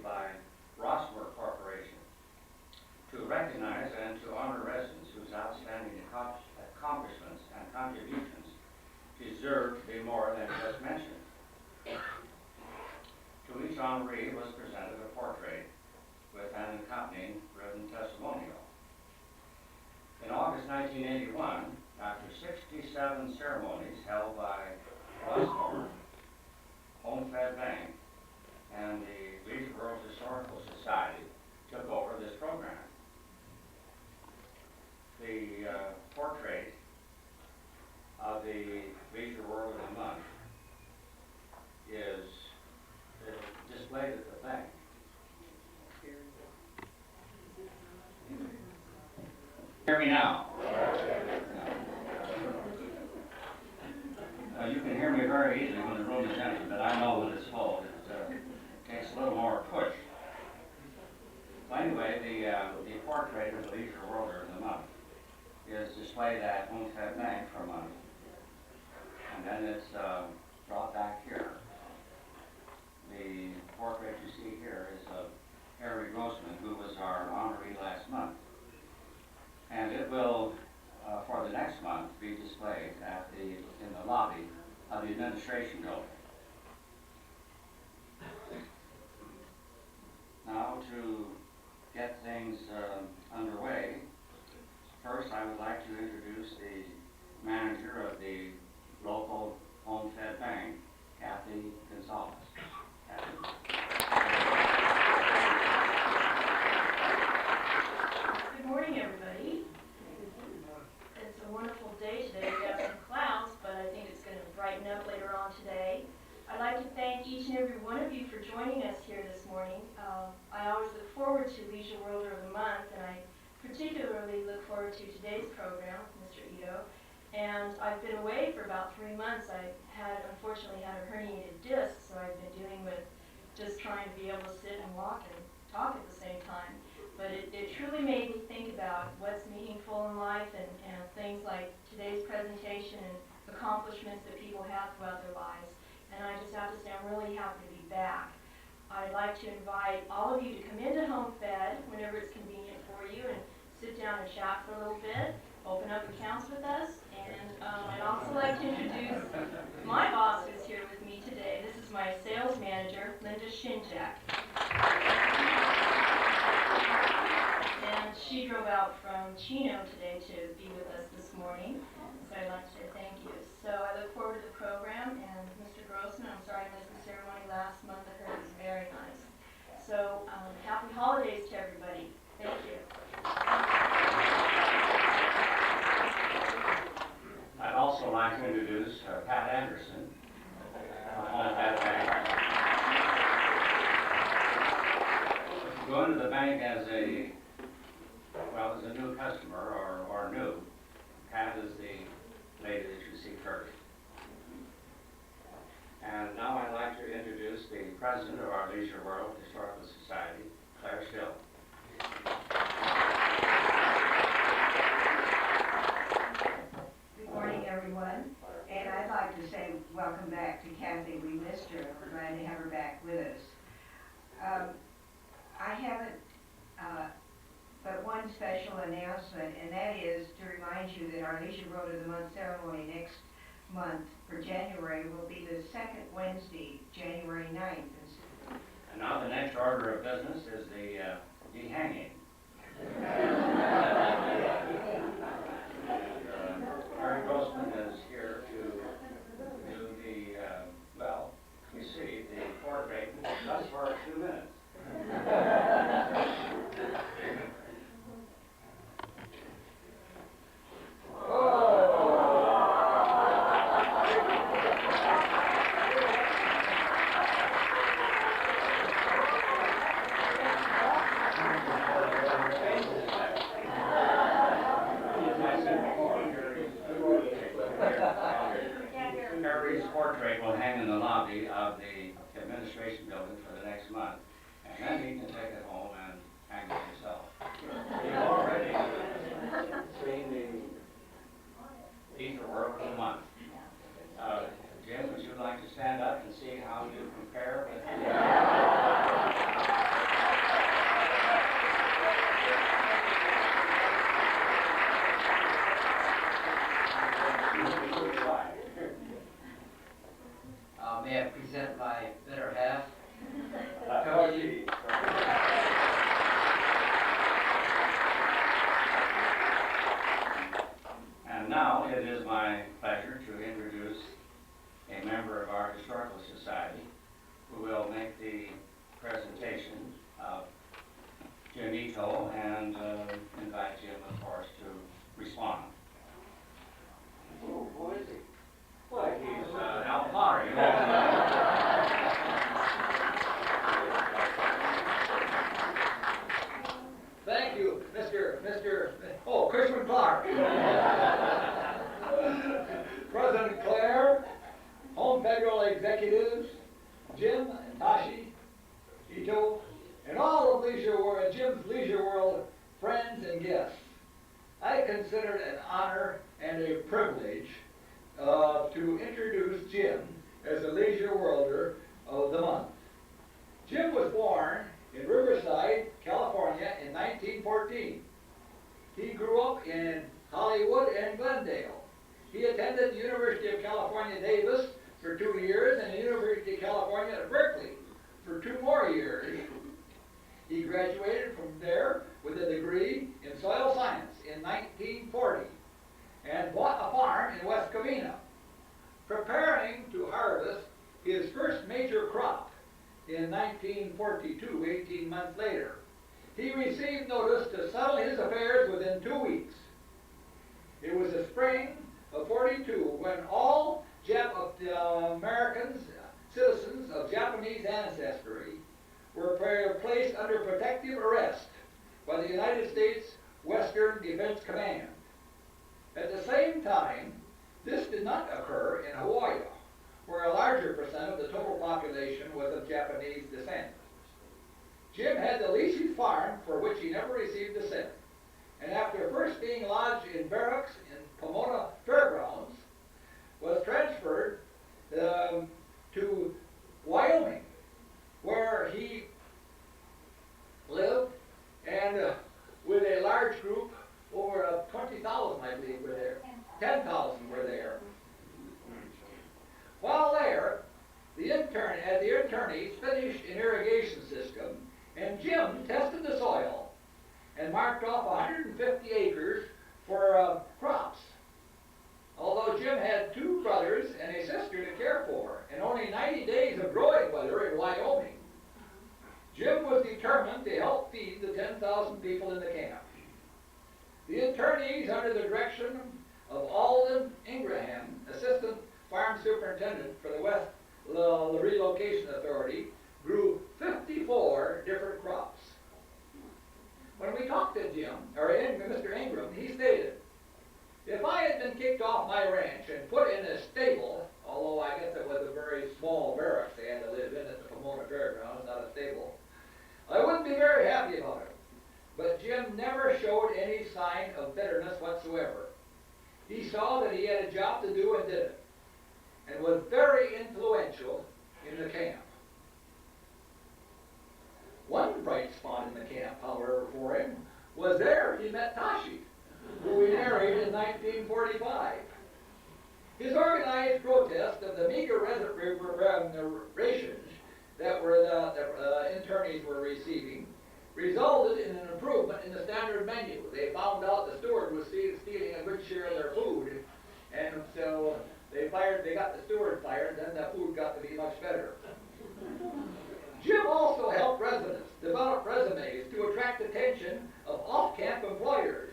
by Rosswork Corporation to recognize and to honor residents whose outstanding accomplishments and contributions deserve to be more than just mentioned. To each honoree was presented a portrait with an accompanying written testimonial. In August 1981, after 67 ceremonies held by Rossmore, Homefed Bank, and the Leisure World Historical Society took over this program. The portrait of the Leisure World of the Month is displayed at the bank. Hear me now. You can hear me very easily when the room is empty, but I know when it's full. It takes a little more push. Well, anyway, the portrait of the Leisure Worlder of the Month is displayed at Homestead Bank for a month, and then it's brought back here. The portrait you see here is of Harry Grossman, who was our honoree last month. And it will, for the next month, be displayed in the lobby of the administration building. Now, to get things underway, first I would like to introduce the manager of the local Homestead Bank, Kathy Gonzalez. Kathy. Good morning, everybody. It's a wonderful day today. We have some clouds, but I think it's going to brighten up later on today. I'd like to thank each and every one of you for joining us here this morning. I always look forward to Leisure Worlder of the Month, and I particularly look forward to today's program with Mr. Ito. And I've been away for about 3 months. I unfortunately had a herniated disc, so I've been dealing with just trying to be able to sit and walk and talk at the same time. But it truly made me think about what's meaningful in life and things like today's presentation and accomplishments that people have throughout their lives. And I just have to say I'm really happy to be back. I'd like to invite all of you to come into HomeFed whenever it's convenient for you and sit down and chat for a little bit, open up accounts with us. And I'd also like to introduce my boss who's here with me today. This is my sales manager, Linda Shinjak. And she drove out from Chino today to be with us this morning. So I'd like to say thank you. So I look forward to the program, and Mr. Grossman, I'm sorry I missed the ceremony last month. I heard it was very nice. So happy holidays to everybody. Thank you. I'd also like to introduce Pat Anderson from Homestead Bank. If you go into the bank as a new customer or new, Pat is the lady that you see first. And now I'd like to introduce the president of our Leisure World Historical Society, Claire Still. Good morning, everyone. And I'd like to say welcome back to Kathy. We missed her, and we're glad to have her back with us. I haven't but one special announcement, and that is to remind you that our Leisure World of the Month ceremony next month for January will be the second Wednesday, January 9th. And now the next order of business is the hanging. Harry Grossman is here to do you see, the portrait just for 2 minutes. Harry's portrait will hang in the lobby of the administration building for the next month, and then he can take Jim's Leisure World friends and guests, I consider it an honor and a privilege to introduce Jim as the Leisure Worlder of the month. Jim was born in Riverside, California in 1914. He grew up in Hollywood and Glendale. He attended the University of California, Davis for 2 years and the University of California at Berkeley for 2 more years. He graduated from there with a degree in soil science in 1940 and bought a farm in West Covina, preparing to harvest his first major crop in 1942, 18 months later. He received notice to settle his affairs within 2 weeks. It was the spring of 42 when all Americans, citizens of Japanese ancestry, were placed under protective arrest by the United States Western Defense Command. At the same time, this did not occur in Hawaii, where a larger percent of the total population was of Japanese descent. Jim had to lease his farm, for which he never received a cent, and after first being lodged in barracks in Pomona Fairgrounds, was transferred to Wyoming, where he lived, and with a large group, over 20,000, I believe, were there. 10,000 were there. While there, the internees finished an irrigation system, and Jim tested the soil and marked off 150 acres for crops. Although Jim had 2 brothers and a sister to care for, and only 90 days of growing weather in Wyoming, Jim was determined to help feed the 10,000 people in the camp. The internees, under the direction of Alden Ingraham, Assistant Farm Superintendent for the West Relocation Authority, grew 54 different crops. When we talked to Mr. Ingram, he stated, "If I had been kicked off my ranch and put in a stable, although I guess it was a very small barracks they had to live in at the Pomona Fairgrounds, not a stable, I wouldn't be very happy about it." But Jim never showed any sign of bitterness whatsoever. He saw that he had a job to do and did it, and was very influential in the camp. One bright spot in the camp, however, for him, was there he met Tashi, who he married in 1945. His organized protest of the meager rations that the internees were receiving resulted in an improvement in the standard menu. They found out the steward was stealing a good share of their food, and so they got the steward fired, then the food got to be much better. Jim also helped residents develop resumes to attract attention of off-camp employers.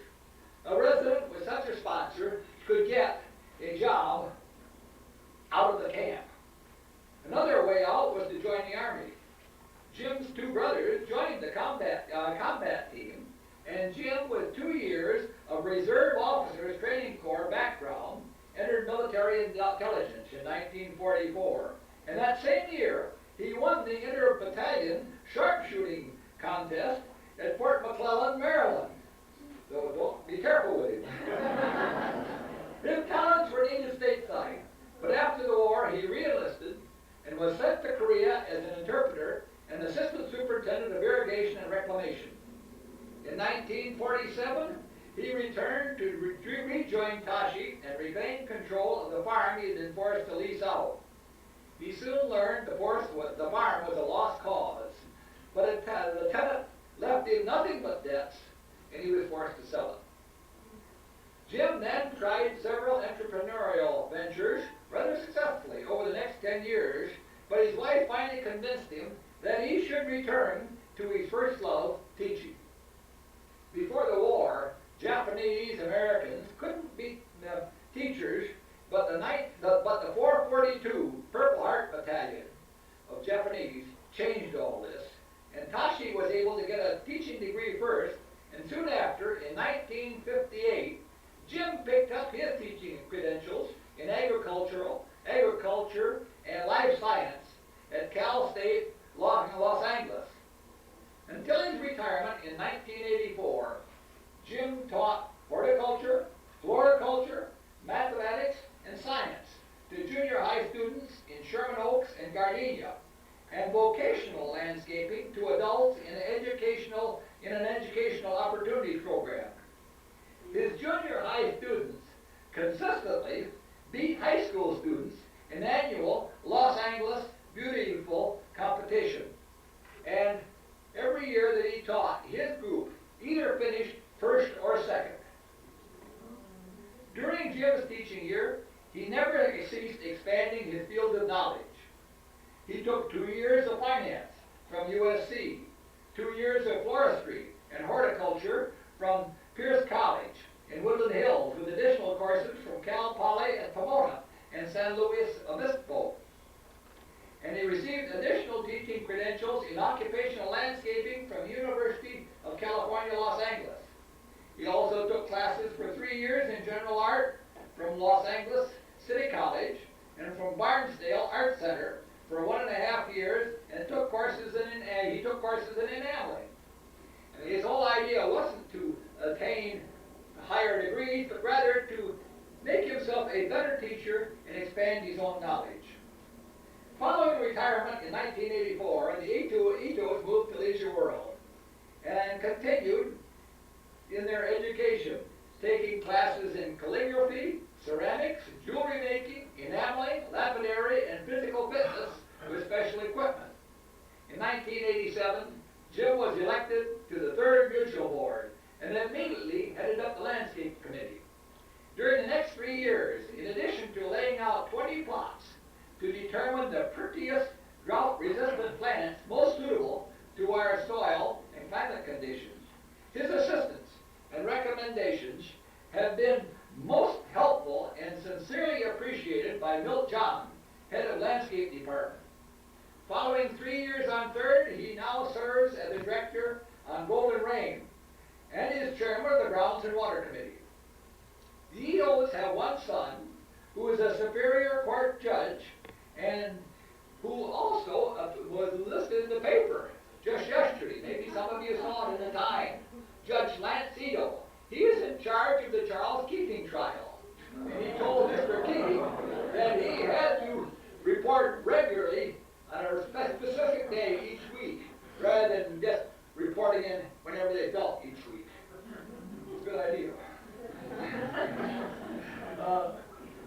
A resident with such a sponsor could get a job out of the camp. Another way out was to join the Army. Jim's 2 brothers joined the combat team, and Jim, with 2 years of Reserve Officers Training Corps background, entered military intelligence in 1944. And that same year, he won the inter-battalion sharpshooting contest at Fort McClellan, Maryland. So don't be careful with him. His talents were needed stateside, but after the war, he re-enlisted and was sent to Korea as an interpreter and assistant superintendent of irrigation and reclamation. In 1947, he returned to rejoin Tashi and regain control of the farm he had been forced to lease out. He soon learned the farm was a lost cause, but the tenant left him nothing but debts, and he was forced to sell it. Jim then tried several entrepreneurial ventures rather successfully over the next 10 years, but his wife finally convinced him that he should return to his first love, teaching. Before the war, Japanese Americans couldn't beat teachers, but the 442 Purple Heart Battalion of Japanese changed all this, and Tashi was able to get a teaching degree first, and soon after, in 1958, Jim picked up his teaching credentials in agriculture and life science at Cal State Los Angeles. Until his retirement in 1984, Jim taught horticulture, floriculture, mathematics, and science to junior high students in Sherman Oaks and Gardenia, and vocational landscaping to adults in an educational opportunity program. His junior high students consistently beat high school students in annual Los Angeles Beautiful competition. And every year that he taught, his group either finished first or second. During Jim's teaching year, he never ceased expanding his field of knowledge. He took 2 years of finance from USC, 2 years of floristry and horticulture from Pierce College in Woodland Hills, with additional courses from Cal Poly at Pomona and San Luis Obispo. And he received additional teaching credentials in occupational landscaping from University of California, Los Angeles. He also took classes for 3 years in general art from Los Angeles City College and from Barnsdale Art Center for 1.5 years, and took courses in enameling. And his whole idea wasn't to attain higher degrees, but rather to make himself a better teacher and expand his own knowledge. Following retirement in 1984, the Itos moved to Leisure World and continued in their education, taking classes in calligraphy, ceramics, jewelry making, enameling, lapidary, and physical fitness with special equipment. In 1987, Jim was elected to the 3rd Mutual Board and immediately headed up the Landscape Committee. During the next 3 years, in addition to laying out 20 plots to determine the prettiest drought-resistant plants most suitable to our soil and climate conditions, his assistance and recommendations have been most helpful and sincerely appreciated by Milt John, head of Landscape Department. Following 3 years on 3rd, he now serves as the director on Golden Rain and is chairman of the Grounds and Water Committee. The Itos have one son who is a Superior Court judge and who also was listed in the paper just yesterday. Maybe some of you saw it in the Time. Judge Lance Ito. He is in charge of the Charles Keating trial. And he told Mr. Keating that he had to report regularly on a specific day each week, rather than just reporting in whenever they felt each week. Good idea.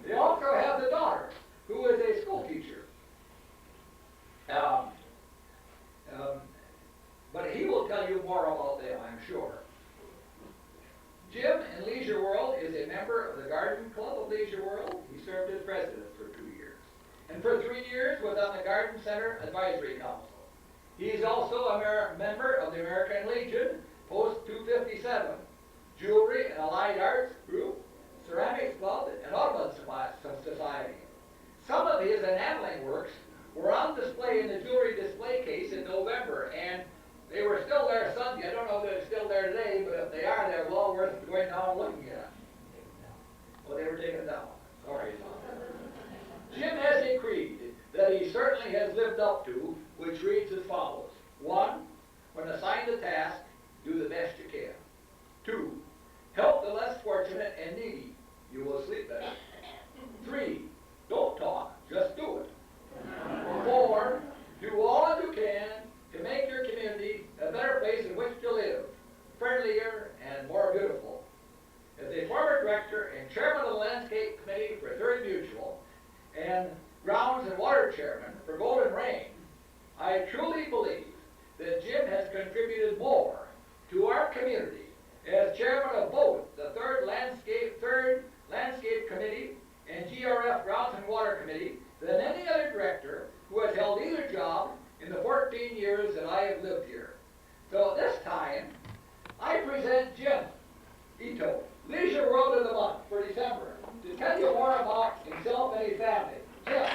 They also have the daughter, who is a school teacher. But he will tell you more about them, I'm sure. Jim in Leisure World is a member of the Garden Club of Leisure World. He served as president for 2 years. And for 3 years was on the Garden Center Advisory Council. He is also a member of the American Legion, Post 257, Jewelry and Allied Arts Group, Ceramics Club, and Automobile Society. Some of his enameling works were on display in the jewelry display case in November, and they were still there Sunday. I don't know if they're still there today, but if they are, they're well worth going down and looking at. Well, they were taken down. Sorry. Jim has a creed that he certainly has lived up to, which reads as follows. 1, when assigned a task, do the best you can. 2, help the less fortunate and needy. You will sleep better. 3, don't talk, just do it. 4, do all that you can to make your community a better place in which to live, friendlier and more beautiful. As a former director and chairman of the Landscape Committee for 3rd Mutual and Grounds and Water Chairman for Golden Rain, I truly believe that Jim has contributed more to our community as chairman of both the 3rd Landscape Committee and GRF Grounds and Water Committee than any other director who has held either job in the 14 years that I have lived here. So this time, I present Jim Ito, Leisure World of the Month for December, to tell you more about himself and his family. Jim.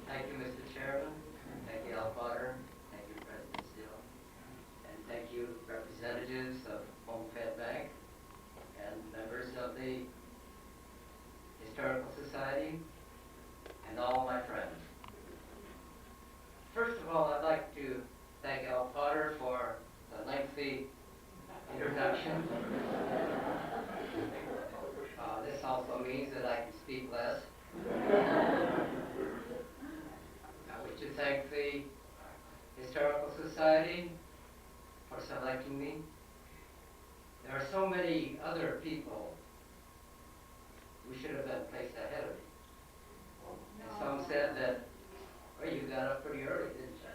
Thank you, Mr. Chairman. Thank you, Al Potter. Thank you, President Steele. And thank you, Representative the introduction. This also means that I can speak less. I wish to thank the Historical Society for selecting me. There are so many other people who should have been placed ahead of me. And some said that, well, you got up pretty early, didn't you?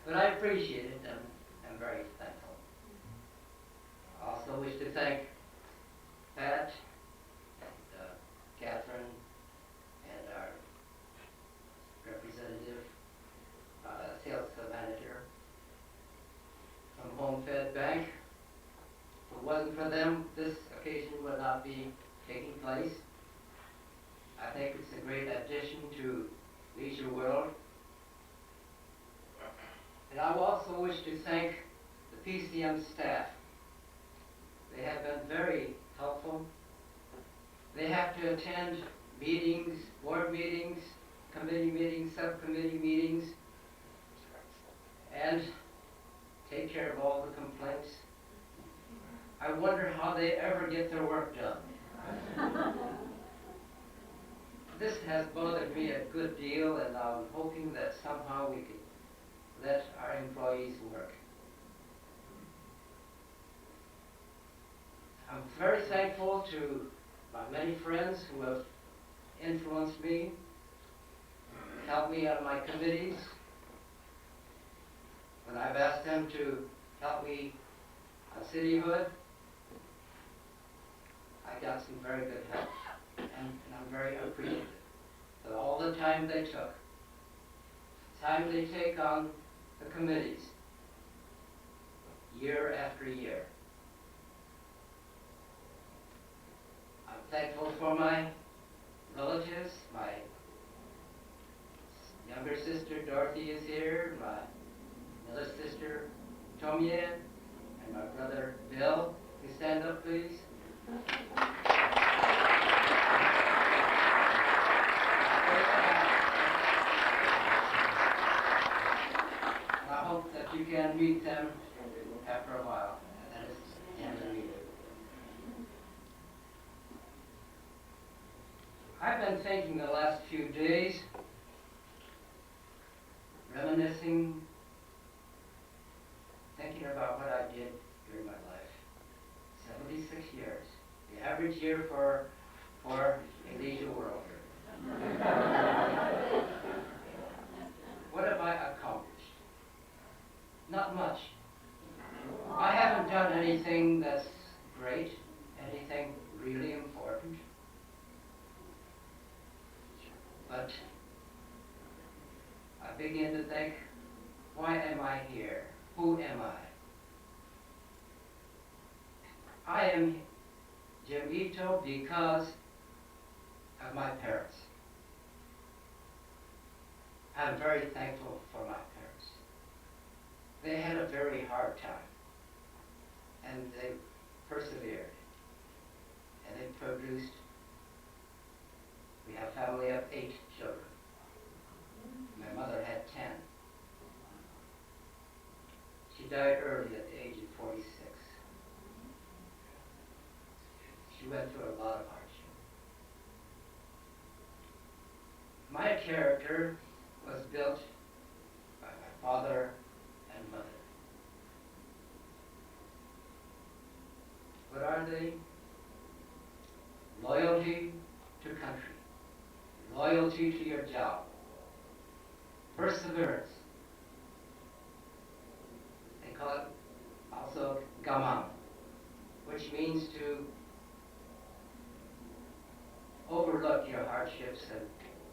But I appreciate it and I'm very thankful. I also wish to thank Pat and Catherine and our representative, sales manager from Home Fed Bank. If it wasn't for them, this occasion would not be taking place. I think it's a great addition to Leisure World. And I will also wish to thank the PCM staff. They have been very helpful. They have to attend meetings, board meetings, committee meetings, subcommittee meetings, and take care of all the complaints. I wonder how they ever get their work done. This has bothered me a good deal, and I'm hoping that somehow we can let our employees work. I'm very thankful to my many friends who have influenced me, helped me on my committees. When I've asked them to help me on cityhood, I got some very good help, and I'm very appreciative for all the time they took, time they take on the committees, year after year. I'm thankful for my relatives. My younger sister Dorothy is here, my other sister Tomie, and my brother Bill. Can you stand up, please? I hope that you can meet them after a while. That is the end of the meeting. I've been thinking the last few days, reminiscing, thinking about what I did during my life. 76 years, the average year for a leisure world. What have I accomplished? Not much. I haven't done anything that's great, anything really important. But I begin to think, why am I here? Who am I? I am Jim Ito because of my parents. I'm very thankful for my parents. They had a very hard time, and they persevered, and they produced. We have a family of 8 children. My mother had 10. She died early at the age of 46. She went through a lot of hardship. My character was built by my father and mother. What are they? Loyalty to country, loyalty to your job, perseverance. They call it also gamam, which means to overlook your hardships and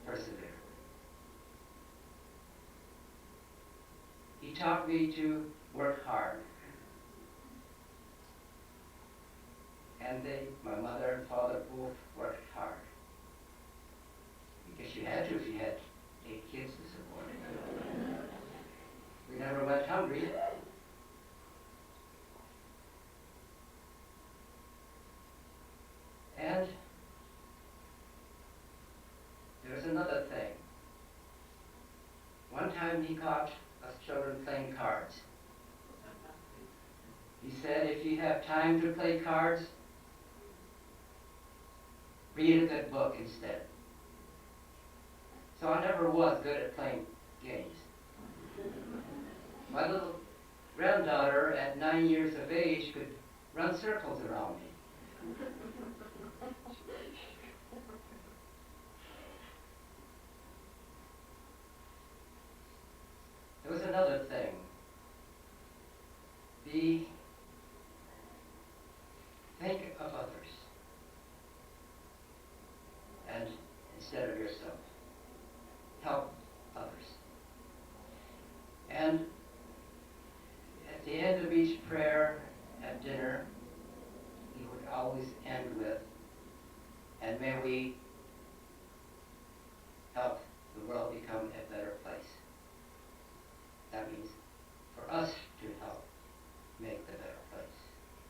persevere. He taught me to work hard. And my mother and father both worked hard. Because you had to if you had 8 kids to support. We never went hungry. And there's another thing. One time he caught us children playing cards. He said, if you have time to play cards, read a good book instead. So I never was good at playing games. My little granddaughter at 9 years of age could run circles around me. There was another thing. Think of others, and instead of yourself, help others. And at the end of each prayer at dinner, he would always end with, and may we help the world become a better place. That means for us to help make the better place.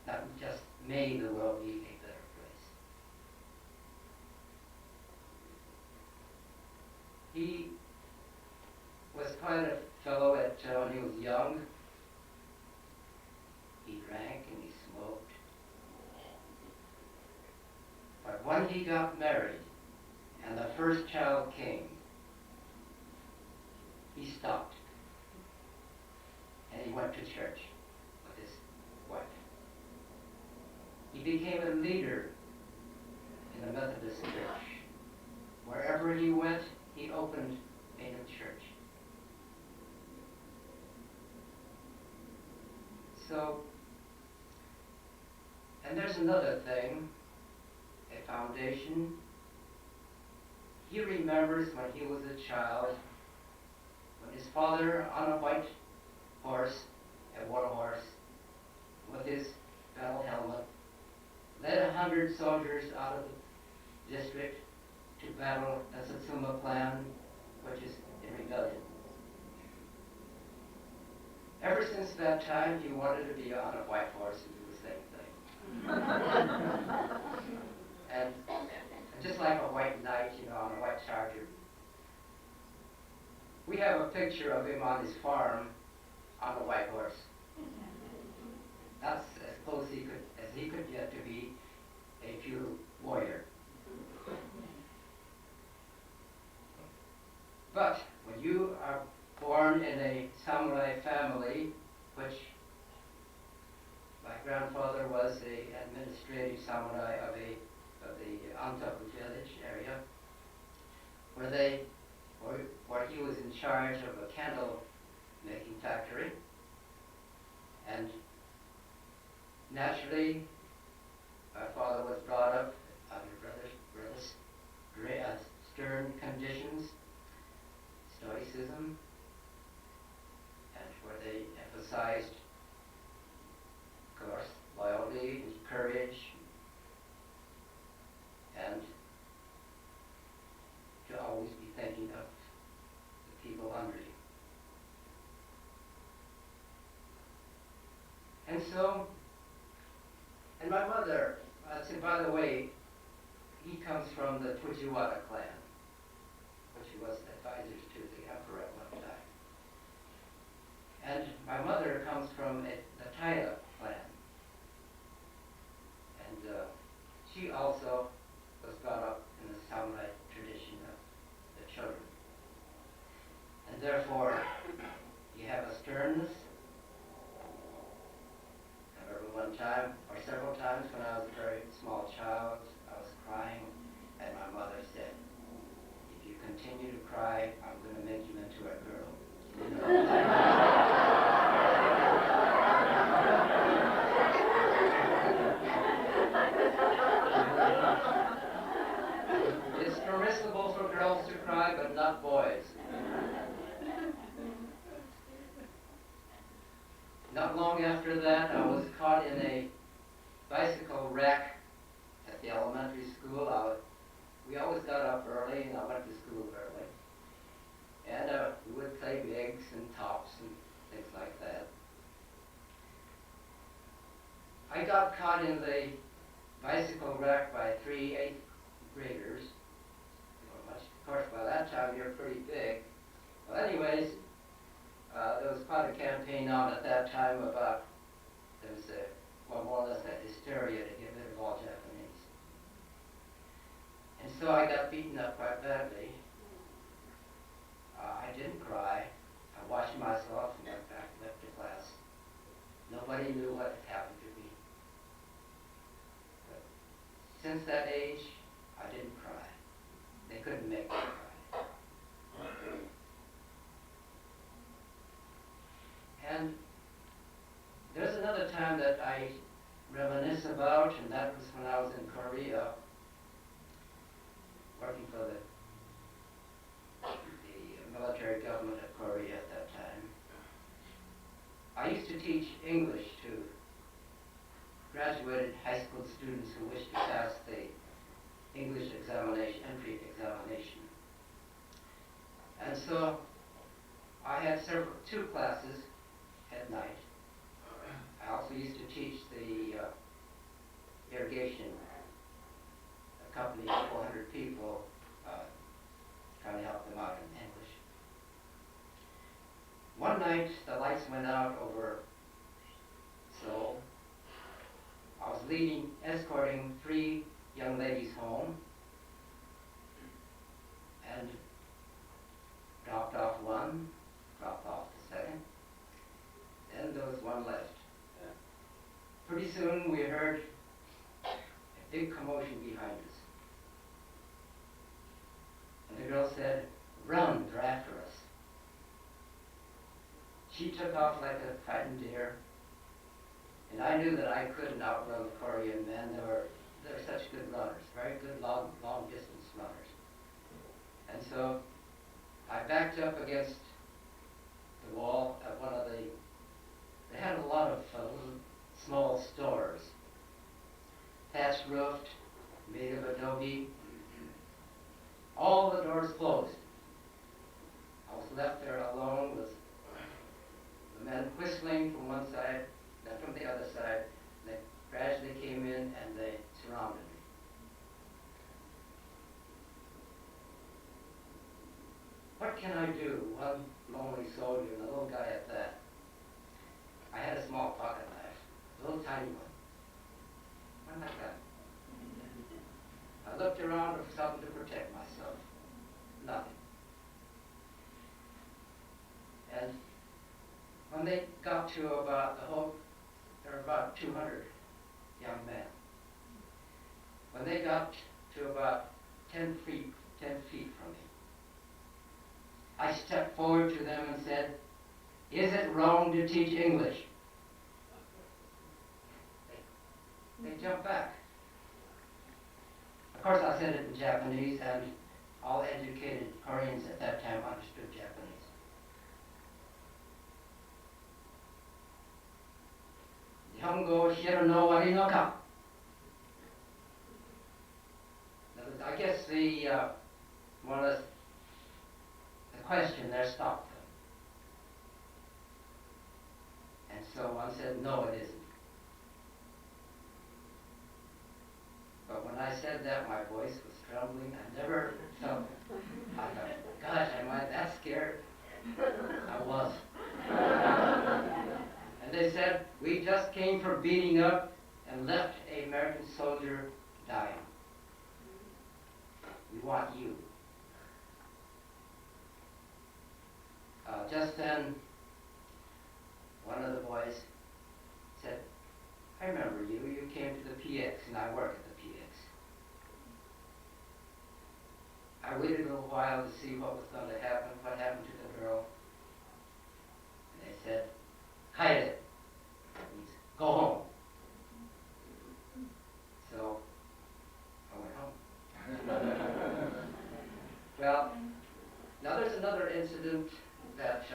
Not just may the world be a better place. He was quite a fellow when he was young. He drank and he smoked. But when he got married and the first child came, he stopped. And he went to church with his wife. He became a leader in the Methodist Church. Wherever he went, he opened a new church. So, and there's another thing, a foundation. He remembers when he was a child, when his father on a white horse, a war horse, with his battle helmet, led 100 soldiers out of the district to battle the Satsuma clan, which is in rebellion. Ever since that time, he wanted to be on a white horse and do the same thing. and just like a white knight, on a white charger. We have a picture of him on his farm on a white horse. That's as close as he could get to be a feudal warrior. But when you are born in a samurai family, which my grandfather was an administrative samurai of the Antaku village area, where he was in charge of a candle making factory, and naturally, my father was brought up under rather stern conditions, stoicism, and where they emphasized, of course, loyalty and courage, and to always be thinking of the people under you. And so, and my mother, by the way, he comes from the Fujiwara clan, which was advisors to the emperor at one time. And my mother comes from the Taira clan. And she also was brought up in the samurai tradition of the children. And therefore, you have a sternness. I remember one time, or several times when I was a very small child, I was crying, and my mother said, if you continue to cry, I'm going to make you into a girl. It's permissible for girls to cry, but not boys. Not long after that, I was caught in a bicycle wreck at the elementary school. We always got up early, and I went to school early. And we would play bigs and tops and things like that. I got caught in the bicycle wreck by 3 8th graders. Of course, by that time, you're pretty big. Well, anyways, there was quite a campaign on at that time about there was well, more or less a hysteria to get rid of all Japanese. And so I got beaten up quite badly. I didn't cry. I washed myself and went back, left the class. Nobody knew what had happened to me. But since that age, I didn't cry. They couldn't make me cry. And there's another time that I reminisce about, and that was when I was in Korea, working for the military government of Korea at that time. I used to teach English to graduated high school students who wished to pass the English examination, entry examination. And so I had two classes at night. I also used to teach the irrigation company of 400 people, trying to help them out in English. One night, the lights went out over Seoul. I was escorting 3 young ladies home, and dropped off one, dropped off the second, then there was one left. Pretty soon we heard a big commotion behind us. And the girl said, "Run, they're after us." She took off like a frightened deer, and I knew that I couldn't outrun the Korean men. They're such good runners, very good long distance runners. And so I backed up against the wall at one of they had a lot of little small stores, thatch roofed, made of adobe. All the doors closed. I was left there alone with the men whistling from one side, then from the other side. They gradually came in and they surrounded me. What can I do? One lonely soldier, and a little guy at that. I had a small pocket knife, a little tiny one like that. I looked around for something to protect myself. Nothing. And when they got to about there were about 200 young men. When they got to about 10 feet from me, I stepped forward to them and said, "Is it wrong to teach English?" They jumped back. Of course, I said it in Japanese, and all educated Koreans at that time understood Japanese. Nihongo shiru no wari no ka? I guess the question there stopped them. And so one said, "No, it isn't." But when I said that, my voice was trembling. I never felt, I thought, gosh, am I that scared? I was. And they said, "We just came from beating up and left an American soldier dying. We want you." Just then, one of the boys said, "I remember you. You came to the PX, and I work at the PX." I waited a little while to see what was going to happen, what happened to the girl. And they said, "Hide it." That means, go home. So, I went home. Well, now there's another incident that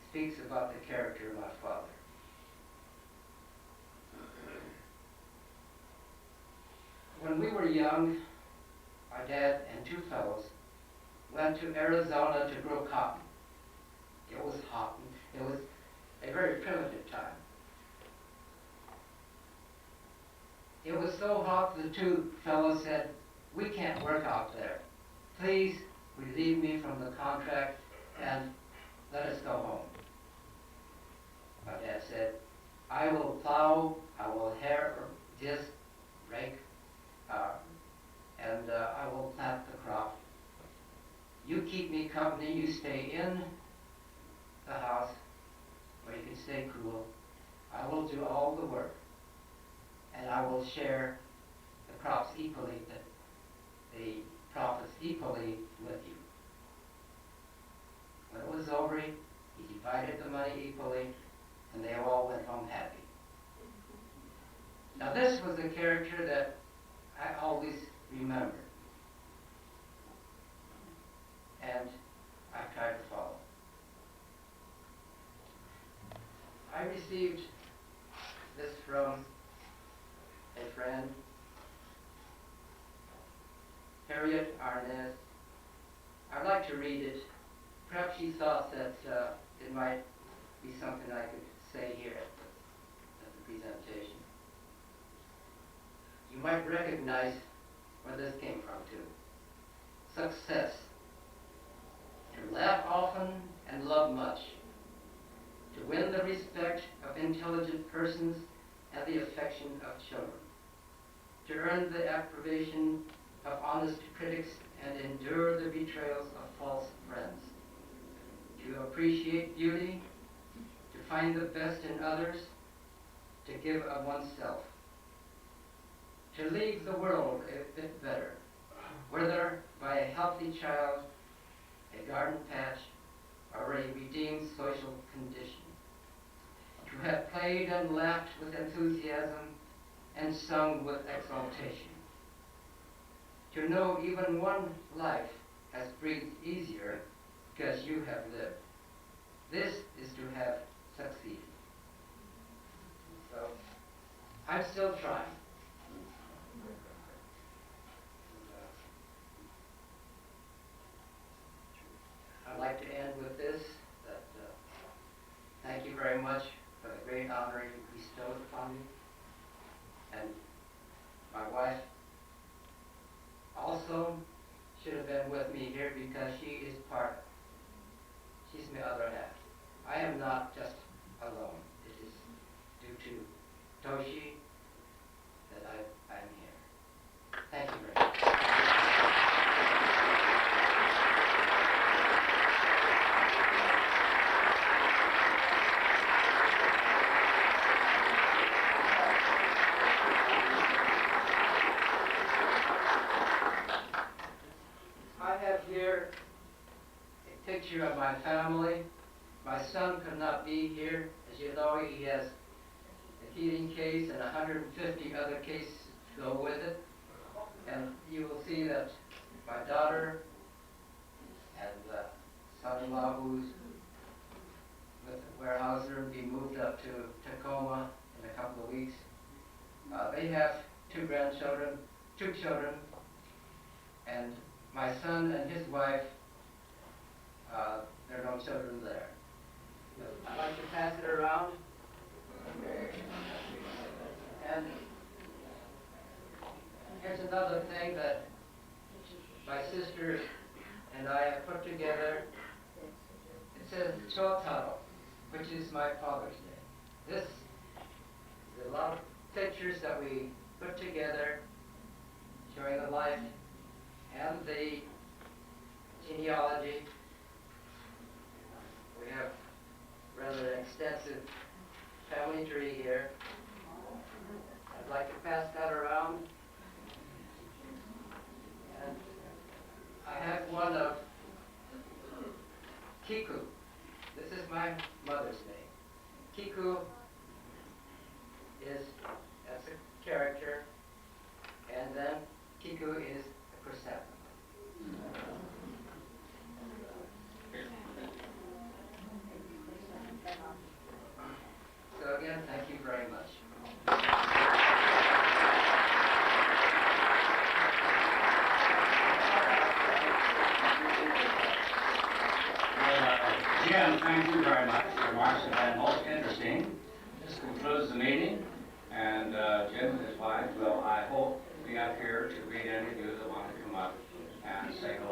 speaks about the character of my father. When we were young, my dad and 2 fellows went to Arizona to grow cotton. It was hot, and it was a very primitive time. It was so hot, the 2 fellows said, "We can't work out there. Please relieve me from the contract and let us go home." My dad said, I will plow, I will rake, and I will plant the crop. You keep me company, you stay in the house where you can stay cool. I will do all the work, and I will share the crops equally, the profits equally with you. When it was over, he divided the money equally, and they all went home happy. Now this was a character that I always remembered, and I tried to follow. I received this from a friend, Harriet Arnaz. I'd like to read it. Perhaps she thought that it might be something I could say here at the presentation. You might recognize where this came from too. Success. To laugh often and love much. To win the respect of intelligent persons and the affection of children. To earn the approbation of honest critics and endure the betrayals of false friends. To appreciate beauty, to find the best in others, to give of oneself. To leave the world a bit better, whether by a healthy child, a garden patch, or a redeemed social condition. To have played and laughed with enthusiasm and sung with exaltation. To know even one life has breathed easier because you have lived. This is to have succeeded. So, I'm still trying. I'd like to end with this, that thank you very much for the great honor you bestowed upon me. And my wife also should have been with me here because she's my other half. I am not just alone. It is due to Toshi that I'm here. Thank you very much. I have here a picture of my family. My son could not be here. As you know, he has a heating case and 150 other cases to go with it. And you will see that my daughter and son-in-law, who's with the Weyerhaeuser, will be moved up to Tacoma in a couple of weeks. They have two children, and my son and his wife, there are no children there. I'd like to pass it around. And here's another thing that my sister and I have put together. It says Chotaro, which is my Father's Day. This is a lot of pictures that we put together showing the life and the genealogy. We have rather an extensive family tree here. I'd like to pass that around. And I have one of Kiku. This is my mother's name. Kiku that's a character, and then Kiku is a chrysanthemum. So again, thank you very much. Jim, thank you very much. Your remarks have been most interesting. This concludes the meeting, and Jim and his wife will, I hope, be up here to greet any of you that want to come up and say hello.